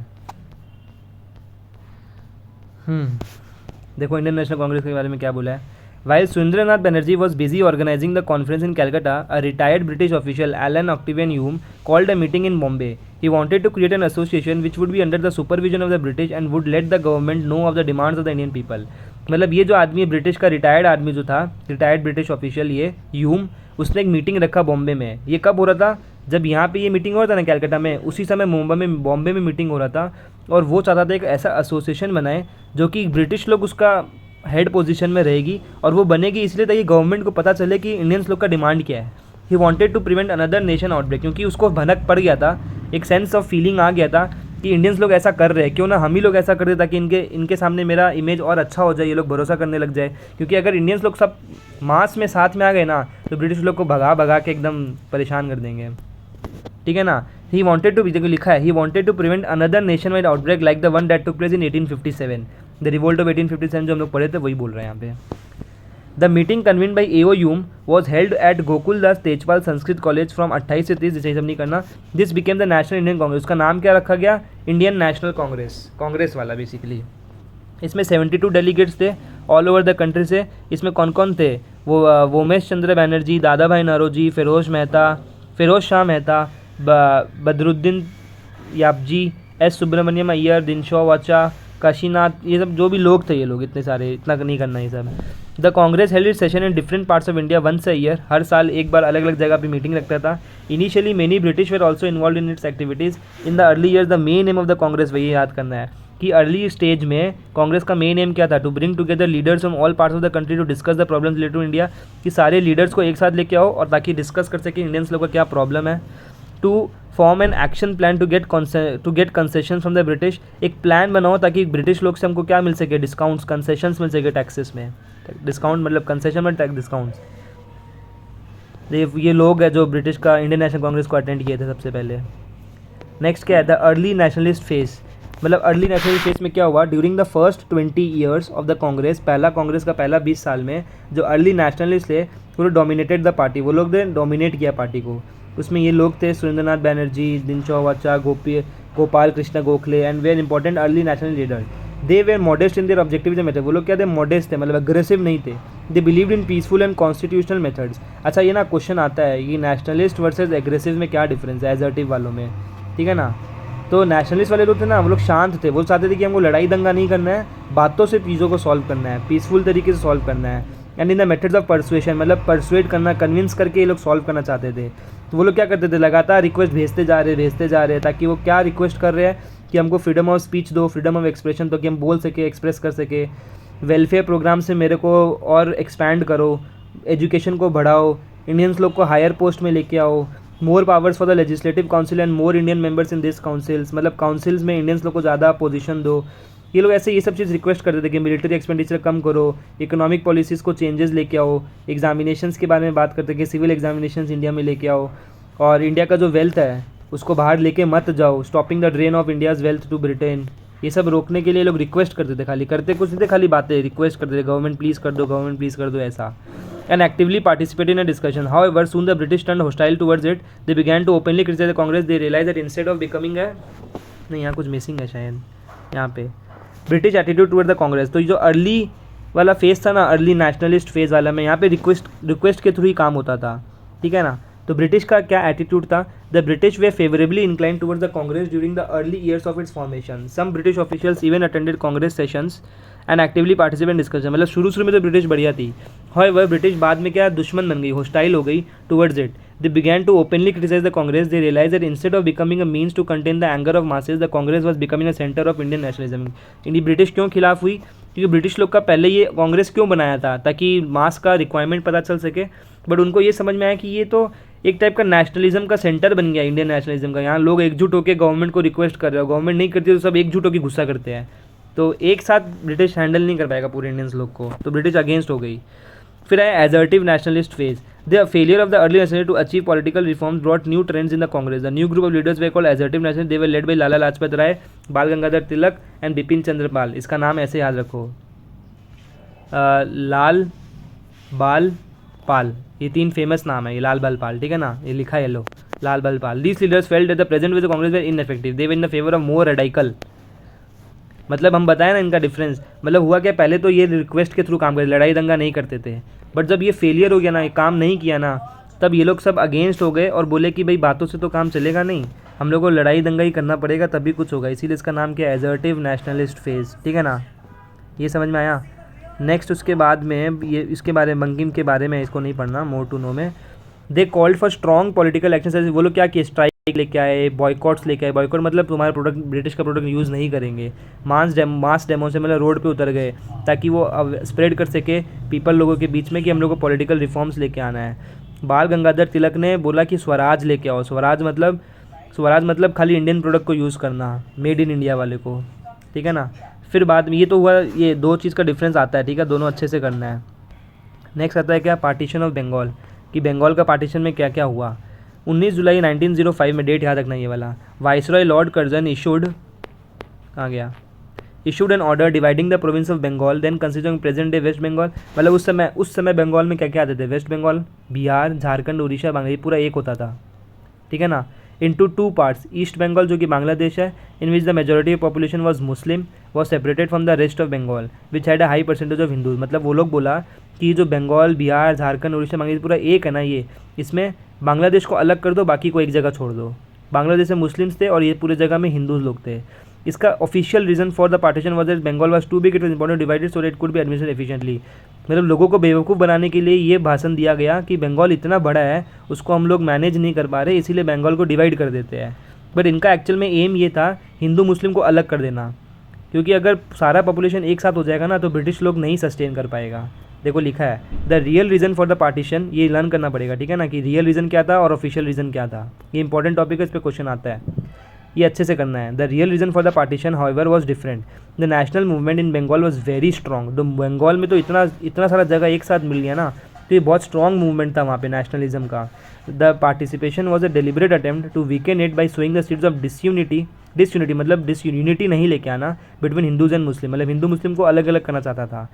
देखो इंडियन नेशनल कांग्रेस के बारे में क्या बोला है. While Surendranath Banerjee was busy organizing the conference in Calcutta, a retired British official, Alan Octavian Hume, called a meeting in Bombay. He wanted to create an association which would be under the supervision of the British and would let the government know of the demands of the Indian people. मतलब ये जो आदमी British का retired आदमी जो था, retired British official ये Hume, उसने एक मीटिंग रखा बॉम्बे में. ये कब हो रहा था? जब यहाँ पे ये मीटिंग हो रहा था ना कैलकाटा में, उसी समय बॉम्बे में मीटिंग हो रहा था. और वो चाहता था एक ऐसा एसोसिएशन बनाए जो कि ब्रिटिश लोग उसका हेड पोजीशन में रहेगी, और वो बनेगी इसलिए ताकि गवर्नमेंट को पता चले कि इंडियंस लोग का डिमांड क्या है. He wanted to prevent another nation outbreak, क्योंकि उसको भनक पड़ गया था, एक सेंस ऑफ फीलिंग आ गया था कि इंडियंस लोग ऐसा कर रहे हैं, क्यों ना हम ही लोग ऐसा कर दे ताकि इनके सामने मेरा इमेज और अच्छा हो जाए, ये लोग भरोसा करने लग जाए. क्योंकि अगर इंडियंस लोग सब मास में साथ में आ गए ना, तो ब्रिटिश लोग को भगा के एकदम परेशान कर देंगे. ठीक है ना. ही वॉन्टेड टू, देखो लिखा है, he wanted to prevent another nation wide outbreak like the one that took place in 1857. The revolt of 1857 जो हम लोग पढ़े थे वही बोल रहे हैं यहाँ पे. The meeting convened by A.O. Hume was held at Gokul Das Tejpal Sanskrit college from 28 से 30, जिसे सब नहीं करना. This became the national Indian Congress. उसका नाम क्या रखा गया? इंडियन नेशनल कांग्रेस, कांग्रेस वाला बेसिकली. इसमें 72 डेलीगेट्स थे ऑल ओवर द कंट्री से. इसमें कौन कौन थे? वो वोमेश चंद्र बैनर्जी, दादा भाई नौरोजी, फिरोज शाह मेहता, बदरुद्दीन याबजी, एस सुब्रमण्यम अय्यर, दिनशॉ वाचा, काशीनाथ, ये सब जो भी लोग थे, ये लोग इतने सारे, इतना नहीं करना ये सब. The Congress held it session in different parts of India once a year. हर साल एक बार अलग अलग जगह पे मीटिंग रखता था. Initially many British were also involve in its activities. In the early years the main M of the Congress, वही याद करना है कि अर्ली स्टेज में कांग्रेस का मेन एम क्या था? To bring together leaders from all parts of the country to discuss the problems related to India. कि सारे लीडर्स को एक साथ लेके आओ और ताकि डिस्कस कर सके इंडियंस लोगों का क्या प्रॉब्लम है. To form an action plan to get concession from the British. एक प्लान बनाओ ताकि ब्रिटिश लोग से हमको क्या मिल सके? डिस्काउंट्स, कंसेशंस मिल सके टैक्सेस में. डिस्काउंट मतलब कंसेशन में टैक्स डिस्काउंट्स. ये लोग हैं जो ब्रिटिश का इंडियन नेशनल कांग्रेस को अटेंड किए थे सबसे पहले. नेक्स्ट क्या है? The early nationalist phase. मतलब अर्ली नेशनलिस्ट फेज में क्या हुआ? During the first 20 years of the Congress, Congress का पहला 20 साल में जो अर्ली नेशनलिस्ट थे वो डोमिनेटेड द पार्टी. वो लोग ने डोमिनेट किया पार्टी को. उसमें ये लोग थे Surendranath Banerjee, Dinshaw Wacha, Gopal Krishna Gokhale and were important early national leader. They were modest in their objective method. वो लोग क्या थे? मॉडेस्ट थे, मतलब अग्रेसिव नहीं थे. They believed in peaceful and constitutional methods. अच्छा ये ना क्वेश्चन आता है, ये नेशनलिस्ट वर्सेज एग्रेसिव में क्या डिफरेंस है एजर्टिव वालों में? ठीक है ना. तो नेशनलिस्ट वाले लोग थे ना, वो लोग शांत थे. वो चाहते थे कि हमको लड़ाई दंगा नहीं करना है, बातों से चीज़ों को सॉल्व करना है, पीसफुल तरीके से सॉल्व करना है. And in the methods of persuasion, मतलब परसुएट करना, कन्विंस करके ये लोग सॉल्व करना चाहते थे. तो वो लोग क्या करते थे? लगातार रिक्वेस्ट भेजते जा रहे ताकि वो क्या रिक्वेस्ट कर रहे हैं कि हमको फ्रीडम ऑफ स्पीच दो, फ्रीडम ऑफ एक्सप्रेशन, तो कि हम बोल सके, एक्सप्रेस कर सके. वेलफेयर प्रोग्राम से मेरे को और एक्सपैंड करो, एजुकेशन को बढ़ाओ, इंडियंस लोग को हायर पोस्ट में लेके आओ, more powers for the legislative council and more Indian members in this councils, मतलब काउंसिल्स में इंडियंस लोग को ज़्यादा पोजीशन दो। ये लोग ऐसे ये सब चीज़ रिक्वेस्ट करते थे कि मिलिट्री एक्सपेंडिचर कम करो, इकोनॉमिक पॉलिसीज़ को चेंजेस लेके आओ, एग्जामिनेशंस के बारे में बात करते कि सिविल एग्जामिनेशंस इंडिया में लेके आओ, और इंडिया का जो वेल्थ है उसको बाहर लेके मत जाओ, stopping the drain of India's wealth to Britain. ये सब रोकने के लिए लोग रिक्वेस्ट करते थे, खाली करते कुछ नहीं थे, खाली बातें रिक्वेस्ट करते थे, गवर्नमेंट प्लीज़ कर दो, गवर्नमेंट प्लीज़ कर दो, ऐसा। And actively participate in a discussion. However soon the British turn hostile towards it, they began to openly criticise the Congress, they realise that instead of becoming है, नहीं यहाँ कुछ मिसिंग है शायद यहाँ पे, British attitude toward the Congress. तो जो अर्ली वाला फेज़ था ना, अर्ली नेशनलिस्ट फेज़ वाला में, यहाँ पे रिक्वेस्ट के थ्रू ही काम होता था, ठीक है ना। तो ब्रिटिश का क्या एटीट्यूड था? The British were favourably incline towards the Congress during the early years of its formation. Some British officials even attended Congress sessions and actively participate in discussion. मतलब शुरू में तो ब्रिटिश बढ़िया थी, हाउएवर ब्रिटिश बाद में क्या दुश्मन बन गई, हॉस्टाइल हो गई towards it. They began to openly criticise the Congress, they realise that instead of becoming a means to contain the anger of masses, the Congress was becoming a centre of Indian nationalism. India British क्यों खिलाफ हुई? क्योंकि British लोग का पहले ये कांग्रेस क्यों बनाया था, ताकि मास का रिक्वायरमेंट पता चल सके, बट उनको ये समझ में आया कि ये तो एक टाइप का नेशनलिज्म का सेंटर बन गया, इंडियन नेशनलिज्म का। यहाँ लोग एकजुट होकर गवर्नमेंट को रिक्वेस्ट कर रहे हो, गवर्नमेंट नहीं करती तो सब एकजुट होकर गुस्सा करते हैं, तो एक साथ ब्रिटिश हैंडल नहीं कर पाएगा पूरे इंडियंस लोग को, तो ब्रिटिश अगेंस्ट हो गई। फिर आया assertive nationalist phase. The failure of the early nationalist to achieve political reforms brought new trends in the Congress. The new group of leaders were called assertive nationalist, they were led by Lala Lajpat Rai, Bal Gangadhar Tilak and Bipin Chandra Pal. इसका नाम ऐसे याद रखो, लाल बाल पाल, ये तीन famous नाम है, ये लाल बाल पाल, ठीक है ना, ये लिखा है लो, Lal Bal Pal. These leaders felt that the present with the Congress were ineffective, they were in the favour of more radical. मतलब हम बताएं ना इनका डिफरेंस, मतलब हुआ क्या, पहले तो ये रिक्वेस्ट के थ्रू काम करते, लड़ाई दंगा नहीं करते थे, बट जब ये फेलियर हो गया ना, ये काम नहीं किया ना, तब ये लोग सब अगेंस्ट हो गए और बोले कि भाई बातों से तो काम चलेगा नहीं, हम लोग को लड़ाई दंगा ही करना पड़ेगा तभी कुछ होगा। इसीलिए इसका नाम क्या है, एजर्टिव नेशनलिस्ट फेज, ठीक है ना, ये समझ में आया। नेक्स्ट उसके बाद में ये इसके बारे में, बंकिम के बारे में इसको नहीं पढ़ना, मोर टू नो में। They called for strong political action. वो लोग क्या किए, स्ट्राइक लेके आए, बॉयकॉट्स लेके आए। बॉयकॉट मतलब तुम्हारा प्रोडक्ट, ब्रिटिश का प्रोडक्ट यूज़ नहीं करेंगे। मास डेमो से मतलब रोड पे उतर गए ताकि वो स्प्रेड कर सके पीपल लोगों के बीच में कि हम लोग को पॉलिटिकल रिफॉर्म्स लेके आना है। बाल गंगाधर तिलक ने बोला कि स्वराज लेके आओ। स्वराज मतलब खाली इंडियन प्रोडक्ट को यूज़ करना, मेड इन इंडिया वाले को, ठीक है ना। फिर बाद में ये तो हुआ, ये दो चीज़ का डिफरेंस आता है, ठीक है, दोनों अच्छे से करना है। नेक्स्ट आता है क्या, पार्टीशन ऑफ बंगाल, कि बंगाल का पार्टीशन में क्या क्या हुआ। 19 जुलाई 1905 में, डेट याद रखना ये वाला, viceroy Lord Curzon issued an order dividing the province of Bengal then considering present day west Bengal. मतलब उस समय बंगाल में क्या क्या आते थे, वेस्ट बंगाल, बिहार, झारखंड, उड़ीसा, बांग्ला, पूरा एक होता था, ठीक है ना। into two parts, east Bengal जो कि बांग्लादेश है, in which the majority of population was Muslim, was separated from the rest of Bengal, which had a high percentage of Hindus। मतलब वो लोग बोला कि जो बंगाल, बिहार, झारखंड, उड़ीसा, बांग्लादेश पूरा एक है ना, ये इसमें बांग्लादेश को अलग कर दो, बाकी को एक जगह छोड़ दो। बांग्लादेश में मुस्लिम्स थे और ये पूरे जगह में हिंदूज लोग थे। इसका official reason for the partition was that Bengal was too big, it was important divided so that it could be administered efficiently. मतलब लोगों को बेवकूफ़ बनाने के लिए ये भाषण दिया गया कि बंगाल इतना बड़ा है, उसको हम लोग मैनेज नहीं कर पा रहे, इसीलिए बंगाल को डिवाइड कर देते हैं। बट इनका एक्चुअल में एम ये था हिंदू मुस्लिम को अलग कर देना, क्योंकि अगर सारा पॉपुलेशन एक साथ हो जाएगा ना तो ब्रिटिश लोग नहीं सस्टेन कर पाएगा। देखो लिखा है the real reason for the partition, ये लर्न करना पड़ेगा, ठीक है ना, कि रियल रीज़न क्या था और ऑफिशियल रीज़न क्या था। ये इंपॉर्टेंट टॉपिक है, इस पर क्वेश्चन आता है, ये अच्छे से करना है। The real reason for the partition however was different. The national movement in Bengal was very strong. तो बंगाल में तो इतना सारा जगह एक साथ मिल गया ना, तो ये बहुत स्ट्रॉन्ग मूवमेंट था वहाँ पे नेशनलिज्म का। The participation was a deliberate attempt to weaken it by sowing the seeds of disunity मतलब डिसयूनिटी नहीं लेके आना बिटवीन हिंदूज एंड मुस्लिम, मतलब हिंदू मुस्लिम को अलग अलग करना चाहता था।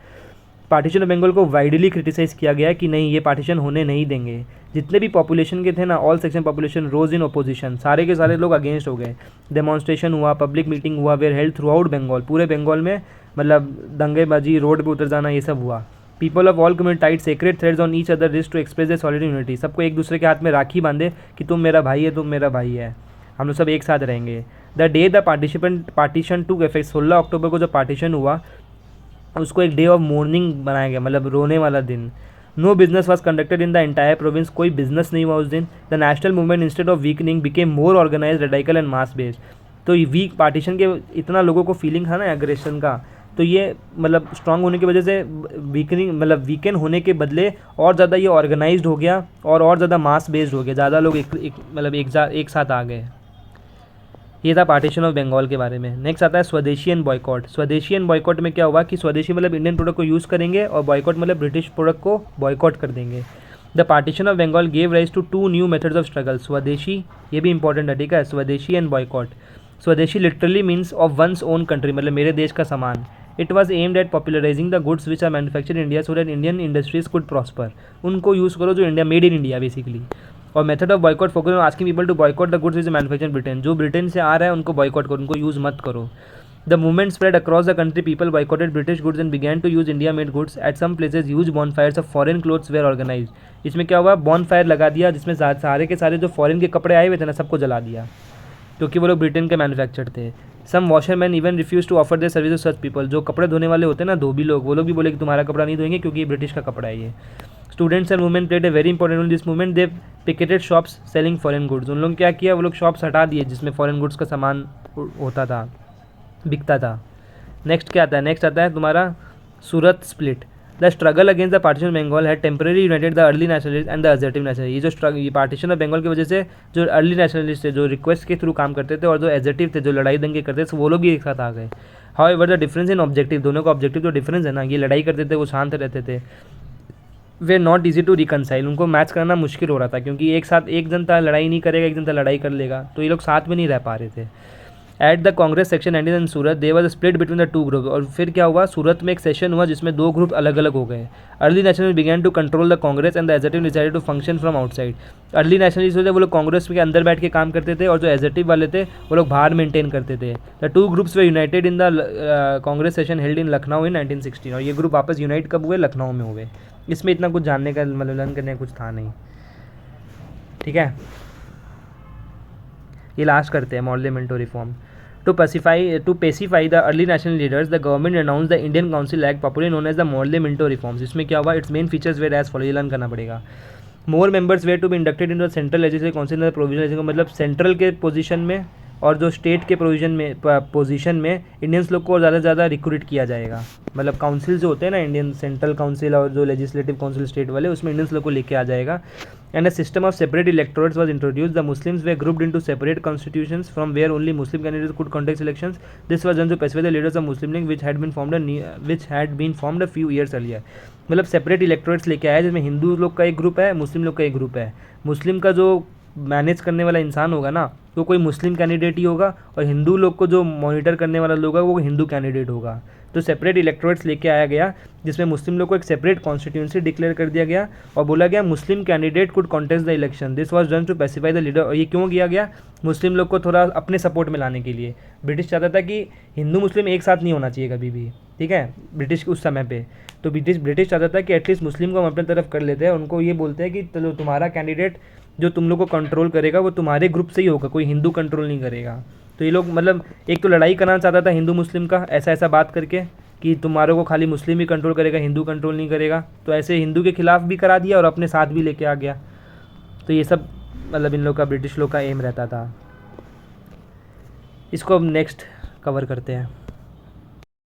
पार्टीशन ऑफ बंगाल को वाइडली क्रिटिसाइज़ किया गया कि नहीं ये पार्टीशन होने नहीं देंगे। जितने भी पॉपुलेशन के थे ना, all section population rose in opposition, सारे के सारे लोग अगेंस्ट हो गए। डेमोन्स्ट्रेशन हुआ, पब्लिक मीटिंग हुआ, were held throughout Bengal, पूरे बंगाल में मतलब दंगेबाजी, रोड पे उतर जाना, ये सब हुआ। People of all community tied sacred threads on each other wrist to express the solid unity. सबको एक दूसरे के हाथ में राखी बांधे कि तुम मेरा भाई है, तुम मेरा भाई है, हम लोग सब एक साथ रहेंगे। The day the partition to effect, 16 अक्टूबर को जो पार्टीशन हुआ उसको एक डे ऑफ मोर्निंग बनाया गया, मतलब रोने वाला दिन। No business was conducted in the entire province, कोई बिजनेस नहीं हुआ उस दिन। The national movement instead of weakening became more organised, radical and mass based. तो वीक पार्टीशन के इतना लोगों को फीलिंग था ना एग्रेशन का, तो ये मतलब स्ट्रांग होने की वजह से वीकन होने के बदले और ज़्यादा ये ऑर्गेनाइज्ड हो गया और ज़्यादा मास बेस्ड हो गया, ज़्यादा लोग एक साथ आ गए। ये था पार्टीशन ऑफ बंगाल के बारे में। नेक्स्ट आता है स्वदेशी एंड बॉयकॉट। स्वदेशी एंड बॉयकॉट में क्या हुआ कि स्वदेशी मतलब इंडियन प्रोडक्ट को यूज़ करेंगे और बॉयकॉट मतलब ब्रिटिश प्रोडक्ट को बॉयकॉट कर देंगे। The partition of Bengal gave rise to 2 new methods of struggle. Swadeshi, ये भी इंपॉर्टेंट है, ठीक है, swadeshi and boycott. Swadeshi literally means of one's own country, मतलब मेरे देश का सामान। It was aimed at popularising the goods which are manufactured in India so that Indian industries could prosper. उनको यूज़ करो जो India, made in India basically. और method of boycott focus on asking people to boycott the goods which manufacture Britain. जो Britain से आ रहा है उनको बॉयकॉट करो, उनको यूज़ मत करो। The movement spread across the country, people boycotted British goods and began to use India made goods. At some places huge bonfires of foreign clothes were organise. इसमें क्या हुआ, बॉनफायर लगा दिया जिसमें सारे के सारे जो फॉरेन के कपड़े आए हुए थे ना, सबको जला दिया, क्योंकि वो लोग ब्रिटेन के मैन्युफैक्चर्ड थे। Some washerman even refuse to offer their service to such people. जो कपड़े धोने वाले होते हैं ना, धोबी लोग, वो लोग भी बोले कि तुम्हारा कपड़ा नहीं धोएंगे क्योंकि ये ब्रिटिश का कपड़ा है ये। Students and women played a very important role this movement. They picketed shops selling foreign goods. उन लोगों ने क्या किया, वो लोग शॉप्स हटा दिए जिसमें फॉरेन गुड्स का सामान होता था, बिकता था। नेक्स्ट क्या आता है, नेक्स्ट आता है तुम्हारा Surat split. The struggle against the partition of Bengal had temporary united the early nationalist and the assertive nationalist. ये पार्टीशन ऑफ बंगाल की वजह से जो अर्ली नेशनलिस्ट थे, जो रिक्वेस्ट के थ्रू काम करते थे, और जो एजेटिव थे, जो लड़ाई दंगे करते थे, वो लोग भी एक साथ आ गए। However the difference in objective, दोनों का ऑब्जेक्टिव जो डिफरेंस है ना, ये लड़ाई करते थे, वो शांत रहते थे, वे नॉट ईजी टू रिकनसाइल। उनको मैच करना मुश्किल हो रहा था क्योंकि एक साथ एक जन था लड़ाई नहीं करेगा, एक जन था लड़ाई कर लेगा, तो ये लोग साथ में नहीं रह पा रहे थे। At the Congress section and in Surat they was split between the 2 group. और फिर क्या हुआ, सूरत में एक सेशन हुआ जिसमें 2 ग्रुप अलग अलग हो गए। Early national began to control the Congress and the assertive decided to function from outside. Early nationalist थे, वो लोग कांग्रेस के अंदर बैठ के काम करते थे, और जो एजेटिव वाले थे वो लोग बाहर मेंटेन करते थे। The 2 groups were united in the Congress session held in Lucknow in 1916। और ये ग्रुप वापस यूनाइट कब हुए, लखनऊ में हुए। इसमें इतना कुछ जानने का, मतलब करने का कुछ था नहीं, ठीक है। ये लास्ट करते हैं, model Minto reform. To pacify the early national leaders, the government announced the Indian Council Act, popularly known as the Morley Minto reforms. इसमें क्या हुआ, its main features were as follows, learn करना पड़ेगा। More members were to be inducted into the central legislative council and the provisional legislative, मतलब central के position में और जो स्टेट के पोजीशन में इंडियंस लोग को और ज़्यादा से ज़्यादा रिक्रूट किया जाएगा। मतलब काउंसिल जो होते हैं ना, इंडियन सेंट्रल काउंसिल और जो लेजिस्लेटिव काउंसिल स्टेट वाले, उसमें इंडियंस लोग को लेके आ जाएगा। And a system of separate electorates was introduced. The Muslims were grouped into separate constitutions from where only Muslim candidates could contest elections. This was done to pacify the leaders of Muslim League which had been formed a few years earlier. मतलब separate electorates लेके आया जिसमें हिंदू लोग का एक group है, मुस्लिम लोग का एक ग्रुप है। मुस्लिम का जो मैनेज करने वाला इंसान होगा ना, तो कोई मुस्लिम कैंडिडेट ही होगा, और हिंदू लोग को जो मॉनिटर करने वाला लोग होगा वो हिंदू कैंडिडेट होगा। तो सेपरेट इलेक्टोरेट्स लेके आया गया जिसमें मुस्लिम लोग को एक सेपरेट कॉन्स्टिट्यूंसी डिक्लेयर कर दिया गया और बोला गया Muslim candidate could contest the election. This was done to pacify the leader. और ये क्यों किया गया, मुस्लिम लोग को थोड़ा अपने सपोर्ट में लाने के लिए। ब्रिटिश चाहता था कि हिंदू मुस्लिम एक साथ नहीं होना चाहिए कभी भी, ठीक है, ब्रिटिश उस समय पे। तो ब्रिटिश चाहता था कि एटलीस्ट मुस्लिम को हम अपने तरफ कर लेते हैं। उनको ये बोलते हैं कि चलो तुम्हारा कैंडिडेट जो तुम लोग को कंट्रोल करेगा वो तुम्हारे ग्रुप से ही होगा, कोई हिंदू कंट्रोल नहीं करेगा। तो ये लोग मतलब एक तो लड़ाई करना चाहता था हिंदू मुस्लिम का, ऐसा बात करके कि तुम्हारे को खाली मुस्लिम ही कंट्रोल करेगा, हिंदू कंट्रोल नहीं करेगा। तो ऐसे हिंदू के खिलाफ भी करा दिया और अपने साथ भी लेके आ गया। तो ये सब मतलब इन लोग का, ब्रिटिश लोग का एम रहता था। इसको अब नेक्स्ट कवर करते हैं।